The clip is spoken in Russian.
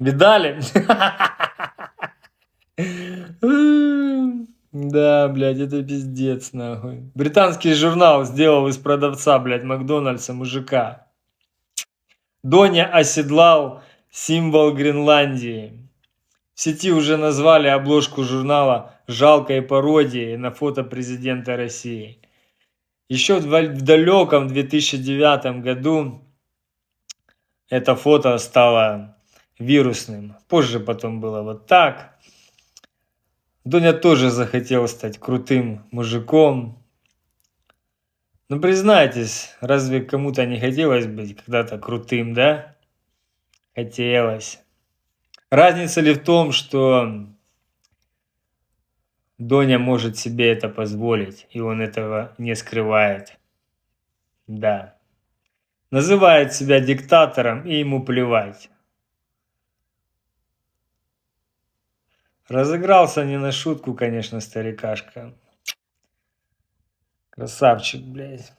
Видали? Да, блядь, это пиздец, нахуй. Британский журнал сделал из продавца, блядь, Макдональдса мужика. Доня оседлал символ Гренландии. В сети уже назвали обложку журнала жалкой пародией на фото президента России. Еще в далеком 2009 году это фото стало вирусным. Позже потом было вот так. Доня тоже захотел стать крутым мужиком. Ну признайтесь, разве кому-то не хотелось быть когда-то крутым, да? Хотелось. Разница ли в том, что Доня может себе это позволить, и он этого не скрывает? Да. Называет себя диктатором, и ему плевать. Разыгрался не на шутку, конечно, старикашка. Красавчик, блядь.